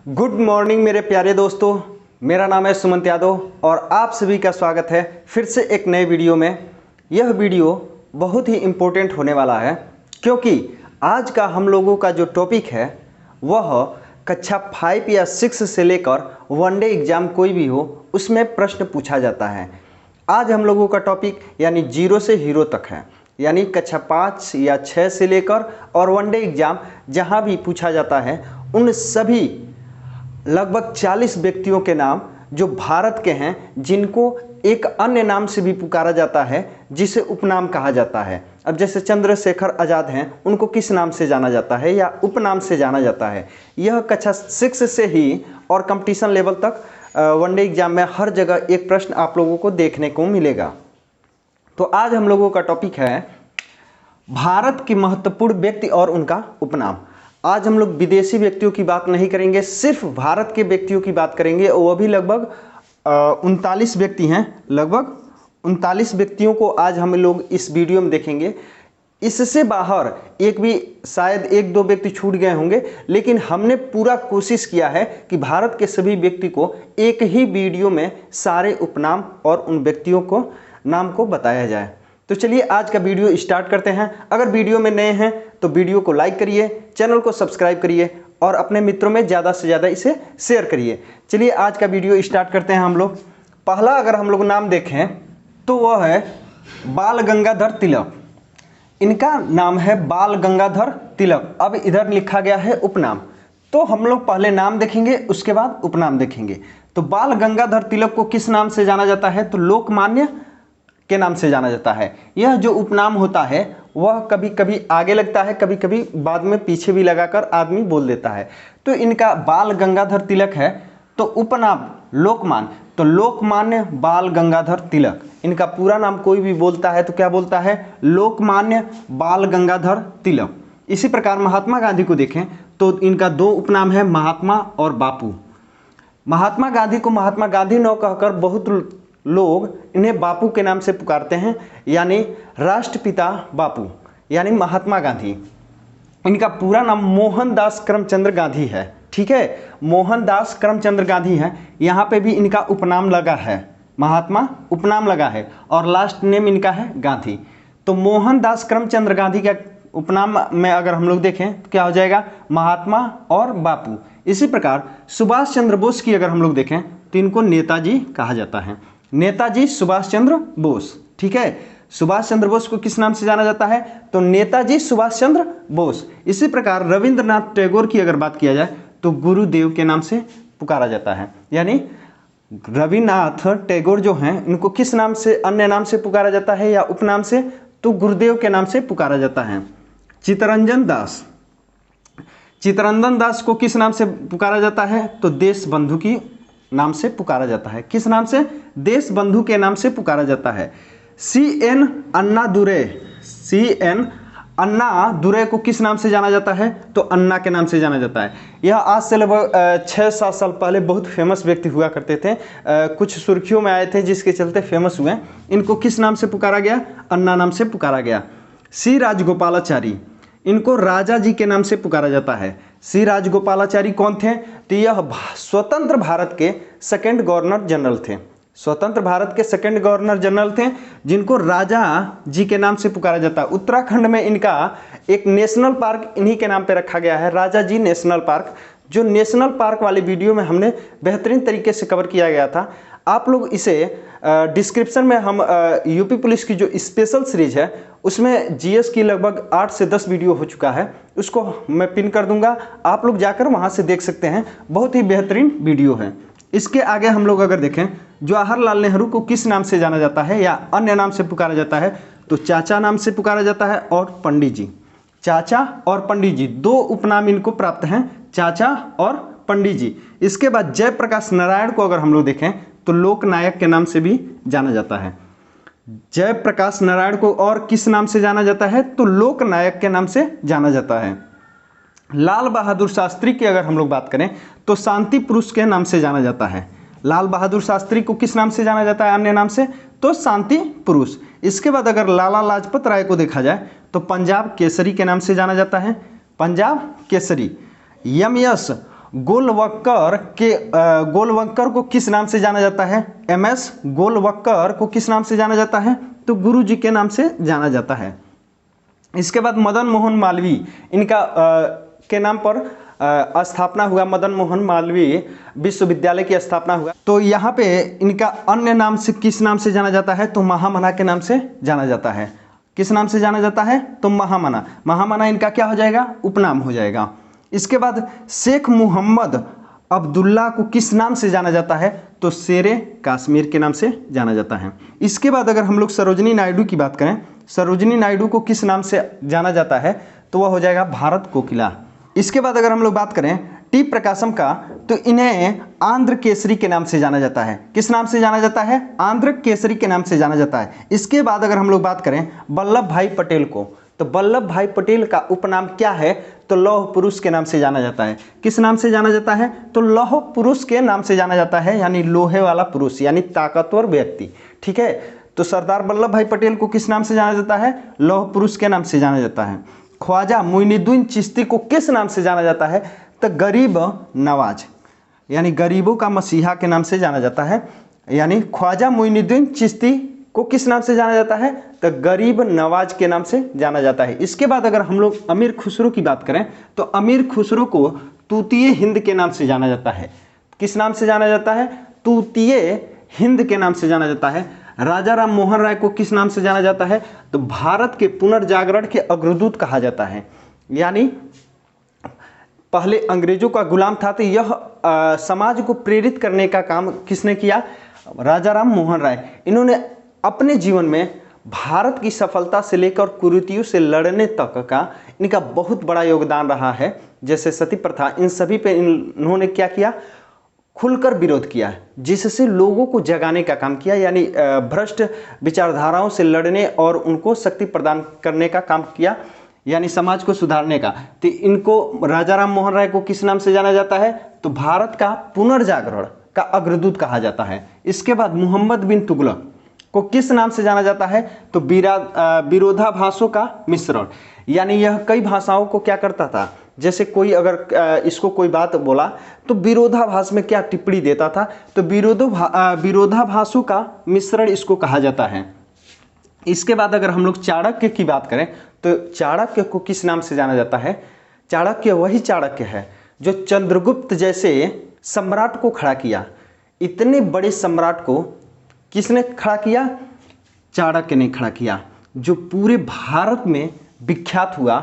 Good morning मेरे प्यारे दोस्तों, मेरा नाम है सुमंत यादव और आप सभी का स्वागत है फिर से एक नए वीडियो में। यह वीडियो बहुत ही इम्पोर्टेंट होने वाला है क्योंकि आज का हम लोगों का जो टॉपिक है वह कक्षा 5 या 6 से लेकर वनडे एग्ज़ाम कोई भी हो उसमें प्रश्न पूछा जाता है। आज हम लोगों का टॉपिक यानी 0 से हीरो तक है, यानी कक्षा 5 या 6 से लेकर और वनडे एग्ज़ाम जहां भी पूछा जाता है उन सभी लगभग 40 व्यक्तियों के नाम जो भारत के हैं, जिनको एक अन्य नाम से भी पुकारा जाता है जिसे उपनाम कहा जाता है। अब जैसे चंद्रशेखर आज़ाद हैं, उनको किस नाम से जाना जाता है या उपनाम से जाना जाता है। यह कक्षा 6 से ही और कंपटीशन लेवल तक वनडे एग्जाम में हर जगह एक प्रश्न आप लोगों को देखने को मिलेगा। तो आज हम लोगों का टॉपिक है भारत की महत्वपूर्ण व्यक्ति और उनका उपनाम। आज हम लोग विदेशी व्यक्तियों की बात नहीं करेंगे, सिर्फ भारत के व्यक्तियों की बात करेंगे। वो भी लगभग 39 व्यक्ति हैं, लगभग 39 व्यक्तियों को आज हम लोग इस वीडियो में देखेंगे। इससे बाहर एक भी शायद 1-2 व्यक्ति छूट गए होंगे, लेकिन हमने पूरा कोशिश किया है कि भारत के सभी व्यक्ति को एक ही वीडियो में सारे उपनाम और उन व्यक्तियों को नाम को बताया जाए। तो चलिए आज का वीडियो स्टार्ट करते हैं। अगर वीडियो में नए हैं तो वीडियो को लाइक करिए, चैनल को सब्सक्राइब करिए और अपने मित्रों में ज़्यादा से ज़्यादा इसे शेयर करिए। चलिए आज का वीडियो स्टार्ट करते हैं हम लोग। पहला अगर हम लोग नाम देखें तो वह है बाल गंगाधर तिलक। इनका नाम है बाल गंगाधर तिलक। अब इधर लिखा गया है उपनाम, तो हम लोग पहले नाम देखेंगे उसके बाद उपनाम देखेंगे। तो बाल गंगाधर तिलक को किस नाम से जाना जाता है? तो लोकमान्य के नाम से जाना जाता है। यह जो उपनाम होता है वह कभी कभी आगे लगता है, कभी कभी बाद में पीछे भी लगाकर आदमी बोल देता है। तो इनका बाल गंगाधर तिलक है, तो उपनाम लोकमान्य, तो लोकमान्य बाल गंगाधर तिलक। इनका पूरा नाम कोई भी बोलता है तो क्या बोलता है? लोकमान्य बाल गंगाधर तिलक। इसी प्रकार महात्मा गांधी को देखें तो इनका 2 उपनाम है, महात्मा और बापू। महात्मा गांधी को महात्मा गांधी न कहकर बहुत लोग इन्हें बापू के नाम से पुकारते हैं, यानी राष्ट्रपिता बापू यानी महात्मा गांधी। इनका पूरा नाम मोहनदास करमचंद गांधी है, ठीक है, मोहनदास करमचंद गांधी है। यहाँ पे भी इनका उपनाम लगा है, महात्मा उपनाम लगा है और लास्ट नेम इनका है गांधी। तो मोहनदास करमचंद गांधी का उपनाम में अगर हम लोग देखें तो क्या हो जाएगा? महात्मा और बापू। इसी प्रकार सुभाष चंद्र बोस की अगर हम लोग देखें तो इनको नेताजी कहा जाता है, नेताजी सुभाष चंद्र बोस, ठीक है। सुभाष चंद्र बोस को किस नाम से जाना जाता है? तो नेताजी सुभाष चंद्र बोस। इसी प्रकार रविंद्रनाथ टैगोर की अगर बात किया जाए तो गुरुदेव के नाम से पुकारा जाता है, यानी रविनाथ टैगोर जो हैं इनको किस नाम से, अन्य नाम से पुकारा जाता है या उपनाम से? तो गुरुदेव के नाम से पुकारा जाता है। चित्तरंजन दास, चित्तरंजन दास को किस नाम से पुकारा जाता है? तो देश बंधु की नाम से पुकारा जाता है। किस नाम से? देश बंधु के नाम से पुकारा जाता है। CN अन्नादुरै, CN अन्नादुरै को किस नाम से जाना जाता है? तो अन्ना के नाम से जाना जाता है। यह आज से लगभग 6-7 साल पहले बहुत फेमस व्यक्ति हुआ करते थे, कुछ सुर्खियों में आए थे जिसके चलते फेमस हुए। इनको किस नाम से पुकारा गया? अन्ना नाम से पुकारा गया। C राजगोपालाचारी, इनको राजा जी के नाम से पुकारा जाता है। C राजगोपालाचारी कौन थे? तो यह स्वतंत्र भारत के 2nd गवर्नर जनरल थे, स्वतंत्र भारत के 2nd गवर्नर जनरल थे, जिनको राजा जी के नाम से पुकारा जाता है। उत्तराखंड में इनका एक नेशनल पार्क इन्हीं के नाम पे रखा गया है, राजा जी नेशनल पार्क, जो नेशनल पार्क वाली वीडियो में हमने बेहतरीन तरीके से कवर किया गया था। आप लोग इसे डिस्क्रिप्शन में हम यूपी पुलिस की जो स्पेशल सीरीज है उसमें जीएस की लगभग 8 से 10 वीडियो हो चुका है, उसको मैं पिन कर दूंगा, आप लोग जाकर वहां से देख सकते हैं, बहुत ही बेहतरीन वीडियो है। इसके आगे हम लोग अगर देखें जवाहरलाल नेहरू को किस नाम से जाना जाता है या अन्य नाम से पुकारा जाता है? तो चाचा नाम से पुकारा जाता है और पंडित जी। चाचा और पंडित जी 2 उपनाम इनको प्राप्त हैं, चाचा और पंडित जी। इसके बाद जयप्रकाश नारायण को अगर हम लोग देखें तो लोकनायक के नाम से भी जाना जाता है। जयप्रकाश नारायण को और किस नाम से जाना जाता है? तो लोकनायक के नाम से जाना जाता है। लाल बहादुर शास्त्री की अगर हम लोग बात करें तो शांति पुरुष के नाम से जाना जाता है। लाल बहादुर शास्त्री को किस नाम से जाना जाता है अन्य नाम से? तो शांति पुरुष। इसके बाद अगर लाला लाजपत राय को देखा जाए तो पंजाब केसरी के नाम से जाना जाता है, पंजाब केसरी। एम एस गोलवलकर को किस नाम से जाना जाता है? MS गोलवलकर को किस नाम से जाना जाता है? तो गुरु जी के नाम से जाना जाता है। इसके बाद मदन मोहन मालवीय, इनका के नाम पर स्थापना हुआ, मदन मोहन मालवीय विश्वविद्यालय की स्थापना हुआ। तो यहाँ पे इनका अन्य नाम से किस नाम से जाना जाता है? तो महामना के नाम से जाना जाता है। किस नाम से जाना जाता है? तो महामना। महामना इनका क्या हो जाएगा? उपनाम हो जाएगा। इसके बाद शेख मोहम्मद अब्दुल्ला को किस नाम से जाना जाता है? तो शेरे कश्मीर के नाम से जाना जाता है। इसके बाद अगर हम लोग सरोजिनी नायडू की बात करें, सरोजिनी नायडू को किस नाम से जाना जाता है? तो वह हो जाएगा भारत कोकिला। इसके बाद अगर हम लोग बात करें टी प्रकाशम का, तो इन्हें आंध्र केसरी के नाम से जाना जाता है। किस नाम से जाना जाता है? आंध्र केसरी के नाम से जाना जाता है। इसके बाद अगर हम लोग बात करें वल्लभ भाई पटेल को, तो वल्लभ भाई पटेल का उपनाम क्या है? तो लौह पुरुष के नाम से जाना जाता है। किस नाम से जाना जाता है? तो लौह पुरुष के नाम से जाना जाता है, यानी लोहे वाला पुरुष, यानी ताकतवर व्यक्ति। ठीक है, तो सरदार वल्लभ भाई पटेल को किस नाम से जाना जाता है? लौह पुरुष के नाम से जाना जाता है। ख्वाजा मोइनुद्दीन चिश्ती को किस नाम से जाना जाता है? तो गरीब नवाज, यानी गरीबों का मसीहा के नाम से जाना जाता है। यानी ख्वाजा मोइनुद्दीन चिश्ती को किस नाम से जाना जाता है? तो गरीब नवाज के नाम से जाना जाता है। इसके बाद अगर हम लोग अमीर खुसरो की बात करें, तो अमीर खुसरो को तूतीय हिंद के नाम से जाना जाता है। किस नाम से जाना जाता है? तूतीय हिंद के नाम से जाना जाता है। राजा राम मोहन राय को किस नाम से जाना जाता है? तो भारत के पुनर्जागरण के अग्रदूत कहा जाता है। यानी पहले अंग्रेजों का गुलाम था, तो यह समाज को प्रेरित करने का काम किसने किया? राजा राम मोहन राय। इन्होंने अपने जीवन में भारत की सफलता से लेकर कुरीतियों से लड़ने तक का इनका बहुत बड़ा योगदान रहा है। जैसे सती प्रथा, इन सभी पे इन्होंने क्या किया? खुलकर विरोध किया, जिससे लोगों को जगाने का काम किया, यानी भ्रष्ट विचारधाराओं से लड़ने और उनको शक्ति प्रदान करने का काम किया, यानी समाज को सुधारने का। तो इनको राजा राम मोहन राय को किस नाम से जाना जाता है? तो भारत का पुनर्जागरण का अग्रदूत कहा जाता है। इसके बाद मोहम्मद बिन तुगलक को किस नाम से जाना जाता है? तो विरोधाभासों का मिश्रण, यानी यह कई भाषाओं को क्या करता था? जैसे कोई अगर इसको कोई बात बोला तो विरोधाभास में क्या टिप्पणी देता था, तो विरोधाभासों का मिश्रण इसको कहा जाता है। इसके बाद अगर हम लोग चाणक्य की बात करें, तो चाणक्य को किस नाम से जाना जाता है? चाणक्य वही चाणक्य है जो चंद्रगुप्त जैसे सम्राट को खड़ा किया। इतने बड़े सम्राट को किसने खड़ा किया? चाणक्य ने खड़ा किया, जो पूरे भारत में विख्यात हुआ,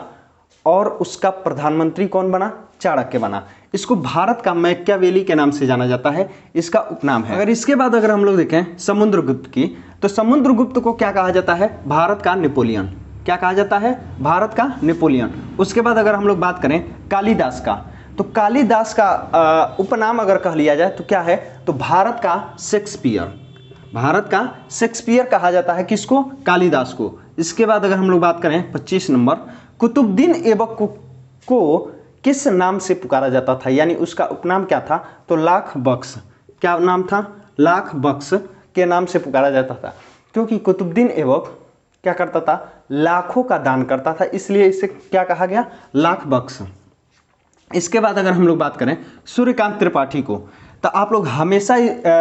और उसका प्रधानमंत्री कौन बना? चाणक्य बना। इसको भारत का मैकियावेली के नाम से जाना जाता है, इसका उपनाम है। अगर इसके बाद अगर हम लोग देखें समुद्रगुप्त की, तो समुद्रगुप्त को क्या कहा जाता है? भारत का नेपोलियन। क्या कहा जाता है? भारत का नेपोलियन। उसके बाद अगर हम लोग बात करें कालिदास का, तो कालिदास का उपनाम अगर कह लिया जाए तो क्या है? तो भारत का शेक्सपियर। भारत का शेक्सपियर कहा जाता है किसको? कालिदास को। इसके बाद अगर हम लोग बात करें 25 नंबर, कुतुबुद्दीन ऐबक को किस नाम से पुकारा जाता था? यानी उसका उपनाम क्या था? तो लाख बख्श। क्या नाम था? लाख बख्श के नाम से पुकारा जाता था, क्योंकि कुतुबुद्दीन ऐबक क्या करता था? लाखों का दान करता था, इसलिए इसे क्या कहा गया? लाख बख्श। इसके बाद अगर हम लोग बात करें सूर्यकांत त्रिपाठी को, तो आप लोग हमेशा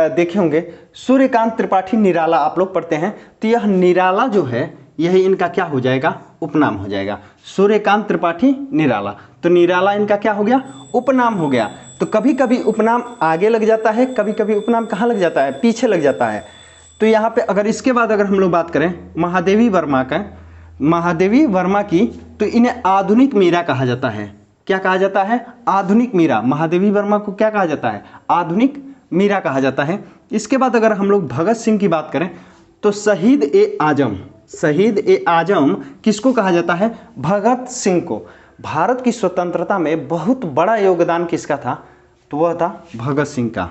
देखे होंगे सूर्यकांत त्रिपाठी निराला आप लोग पढ़ते हैं, तो यह निराला जो है यही इनका क्या हो जाएगा? उपनाम हो जाएगा। सूर्यकांत त्रिपाठी निराला, तो निराला इनका क्या हो गया? उपनाम हो गया। तो कभी कभी उपनाम आगे लग जाता है, कभी कभी उपनाम कहाँ लग जाता है? पीछे लग जाता है। तो यहाँ पे अगर इसके बाद अगर हम लोग बात करें महादेवी वर्मा की, तो इन्हें आधुनिक मीरा कहा जाता है। क्या कहा जाता है? आधुनिक मीरा। महादेवी वर्मा को क्या कहा जाता है? आधुनिक मीरा कहा जाता है। इसके बाद अगर हम लोग भगत सिंह की बात करें, तो शहीद ए आजम किसको कहा जाता है? भगत सिंह को। भारत की स्वतंत्रता में बहुत बड़ा योगदान किसका था? तो वह था भगत सिंह का।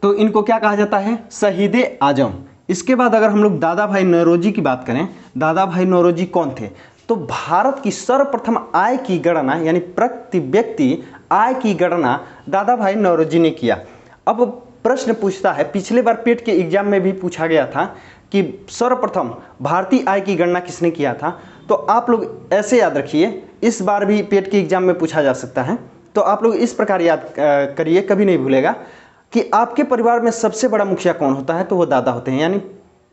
तो इनको क्या कहा जाता है? शहीद ए आजम। इसके बाद अगर हम लोग दादा भाई नौरोजी की बात करें, दादा भाई नौरोजी कौन थे? तो भारत की सर्वप्रथम आय की गणना, यानी प्रति व्यक्ति आय की गणना दादा भाई नौरोजी ने किया। अब प्रश्न पूछता है, पिछले बार पेट के एग्जाम में भी पूछा गया था कि सर्वप्रथम भारतीय आय की गणना किसने किया था? तो आप लोग ऐसे याद रखिए, इस बार भी पेट के एग्जाम में पूछा जा सकता है। तो आप लोग इस प्रकार याद करिए, कभी नहीं भूलेगा कि आपके परिवार में सबसे बड़ा मुखिया कौन होता है, तो वो दादा होते हैं। यानी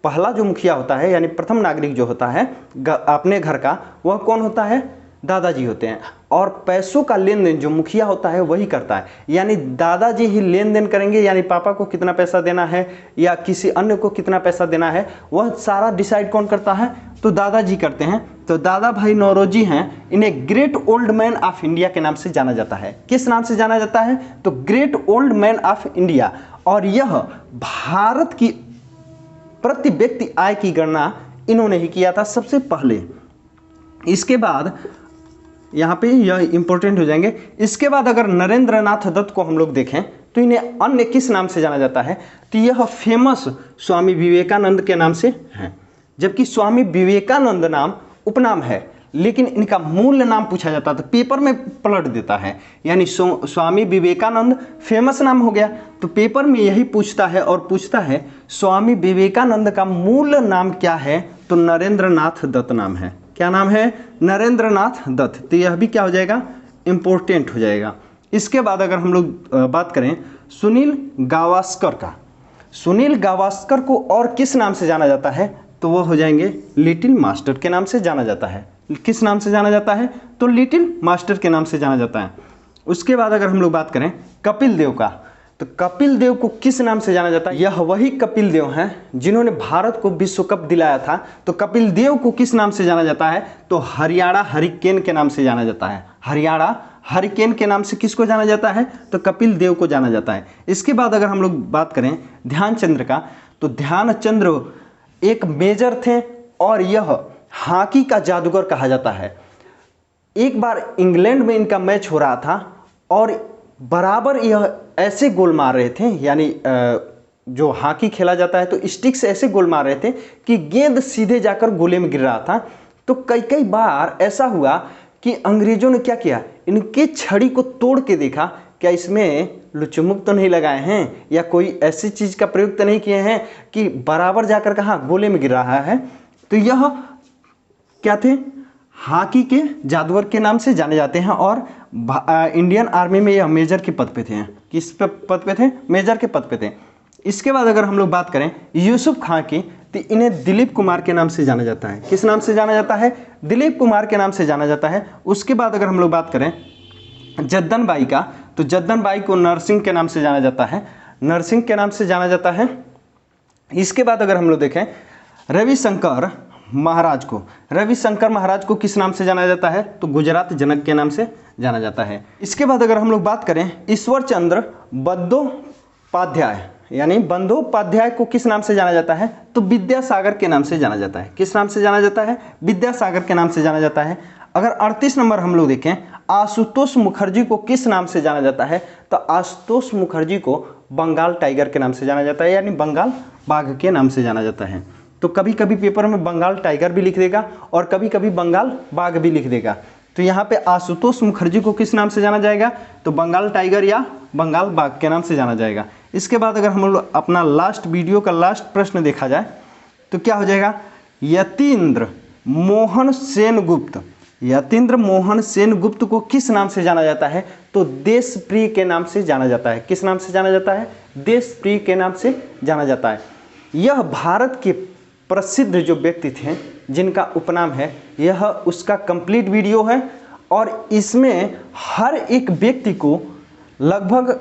पहला जो मुखिया होता है, यानी प्रथम नागरिक जो होता है अपने घर का, वह कौन होता है, दादाजी होते हैं। और पैसों का लेन देन जो मुखिया होता है वही करता है, यानी दादाजी ही लेन देन करेंगे। यानी पापा को कितना पैसा देना है या किसी अन्य को कितना पैसा देना है, वह सारा डिसाइड कौन करता है, तो दादाजी करते हैं। तो दादा भाई नौरोजी हैं, इन्हें great old man of India के नाम से जाना जाता है। किस नाम से जाना जाता है, तो great old man of India. और यह भारत की प्रति व्यक्ति आय की गणना इन्होंने ही किया था सबसे पहले। इसके बाद यहाँ पे यह इंपॉर्टेंट हो जाएंगे। इसके बाद अगर नरेंद्र नाथ दत्त को हम लोग देखें तो इन्हें अन्य किस नाम से जाना जाता है, तो यह फेमस स्वामी विवेकानंद के नाम से है। जबकि स्वामी विवेकानंद नाम उपनाम है, लेकिन इनका मूल नाम पूछा जाता था, पेपर में पलट देता है। यानी स्वामी विवेकानंद फेमस नाम हो गया, तो पेपर में यही पूछता है और पूछता है स्वामी विवेकानंद का मूल नाम क्या है, तो नरेंद्र नाथ दत्त नाम है। क्या नाम है, नरेंद्र नाथ दत्त। तो यह भी क्या हो जाएगा, इंपॉर्टेंट हो जाएगा। इसके बाद अगर हम लोग बात करें सुनील गावस्कर का, सुनील गावस्कर को और किस नाम से जाना जाता है, तो वो हो जाएंगे लिटिल मास्टर के नाम से जाना जाता है। किस नाम से जाना जाता है, तो लिटिल मास्टर के नाम से जाना जाता है। उसके बाद अगर हम लोग बात करें कपिल देव का, तो कपिल देव को किस नाम से जाना जाता है, यह वही कपिल देव हैं जिन्होंने भारत को विश्व कप दिलाया था। तो कपिल देव को किस नाम से जाना जाता है, तो हरियाणा हरिकेन के नाम से जाना जाता है। हरियाणा हरिकेन के नाम से किसको जाना जाता है, तो कपिल देव को जाना जाता है। इसके बाद अगर हम लोग बात करें ध्यानचंद्र का, तो ध्यानचंद्र एक मेजर थे और यह हॉकी का जादूगर कहा जाता है। एक बार इंग्लैंड में इनका मैच हो रहा था और बराबर यह ऐसे गोल मार रहे थे, यानी जो हॉकी खेला जाता है तो स्टिक से ऐसे गोल मार रहे थे कि गेंद सीधे जाकर गोले में गिर रहा था। तो कई बार ऐसा हुआ कि अंग्रेजों ने क्या किया, इनके छड़ी को तोड़ के देखा, क्या इसमें लुचमुक तो नहीं लगाए हैं या कोई ऐसी चीज़ का प्रयोग तो नहीं किए हैं कि बराबर जाकर कहाँ गोले में गिर रहा है। तो यह क्या थे, हॉकी के जादूगर के नाम से जाने जाते हैं और इंडियन आर्मी में यह मेजर के पद पे थे। किस पद पे थे, मेजर के पद पे थे। इसके बाद अगर हम लोग बात करें यूसुफ खां की, तो इन्हें दिलीप कुमार के नाम से जाना जाता है। किस नाम से जाना जाता है, दिलीप कुमार के नाम से जाना जाता है। उसके बाद अगर हम लोग बात करें जद्दन बाई का, तो जद्दन बाई को नरसिंह के नाम से जाना जाता है, नरसिंह के नाम से जाना जाता है। इसके बाद अगर हम लोग देखें रविशंकर महाराज को, रविशंकर महाराज को किस नाम से जाना जाता है, तो गुजरात जनक के नाम से जाना जाता है। इसके बाद अगर हम लोग बात करें ईश्वर चंद्र बंदोपाध्याय, यानी बंदोपाध्याय को किस नाम से जाना जाता है, तो विद्यासागर के नाम से जाना जाता है। किस नाम से जाना जाता है, विद्यासागर के नाम से जाना जाता है। अगर 38 नंबर हम लोग देखें आशुतोष मुखर्जी को किस नाम से जाना जाता है, तो आशुतोष मुखर्जी को बंगाल टाइगर के नाम से जाना जाता है, यानी बंगाल बाघ के नाम से जाना जाता है। तो कभी कभी पेपर में बंगाल टाइगर भी लिख देगा और कभी कभी बंगाल बाघ भी लिख देगा। तो यहाँ पे आशुतोष मुखर्जी को किस नाम से जाना जाएगा, तो बंगाल टाइगर या बंगाल बाघ के नाम से जाना जाएगा। इसके बाद अगर हम लोग अपना लास्ट वीडियो का लास्ट प्रश्न देखा जाए तो क्या हो जाएगा, यतीन्द्र मोहन सेनगुप्त, यतीन्द्र मोहन सेनगुप्त को किस नाम से जाना जाता है, तो देशप्रिय के नाम से जाना जाता है। किस नाम से जाना जाता है, देशप्रिय के नाम से जाना जाता है। यह भारत के प्रसिद्ध जो व्यक्ति थे जिनका उपनाम है, यह उसका कंप्लीट वीडियो है और इसमें हर एक व्यक्ति को लगभग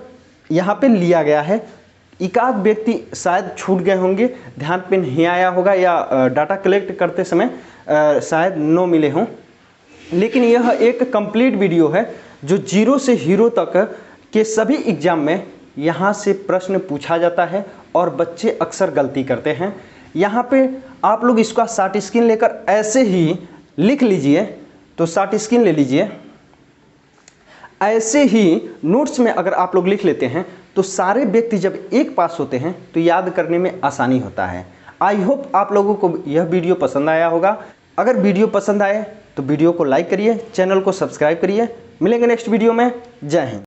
यहाँ पे लिया गया है। एकाध व्यक्ति शायद छूट गए होंगे, ध्यान पे नहीं आया होगा या डाटा कलेक्ट करते समय शायद नो मिले हों, लेकिन यह एक कंप्लीट वीडियो है जो जीरो से हीरो तक के सभी एग्जाम में यहाँ से प्रश्न पूछा जाता है और बच्चे अक्सर गलती करते हैं। यहाँ पे आप लोग इसका शॉर्ट स्क्रीन लेकर ऐसे ही लिख लीजिए, तो शॉर्ट स्क्रीन ले लीजिए, ऐसे ही नोट्स में अगर आप लोग लिख लेते हैं तो सारे व्यक्ति जब एक पास होते हैं तो याद करने में आसानी होता है। आई होप आप लोगों को यह वीडियो पसंद आया होगा। अगर वीडियो पसंद आए तो वीडियो को लाइक करिए, चैनल को सब्सक्राइब करिए। मिलेंगे नेक्स्ट वीडियो में। जय हिंद।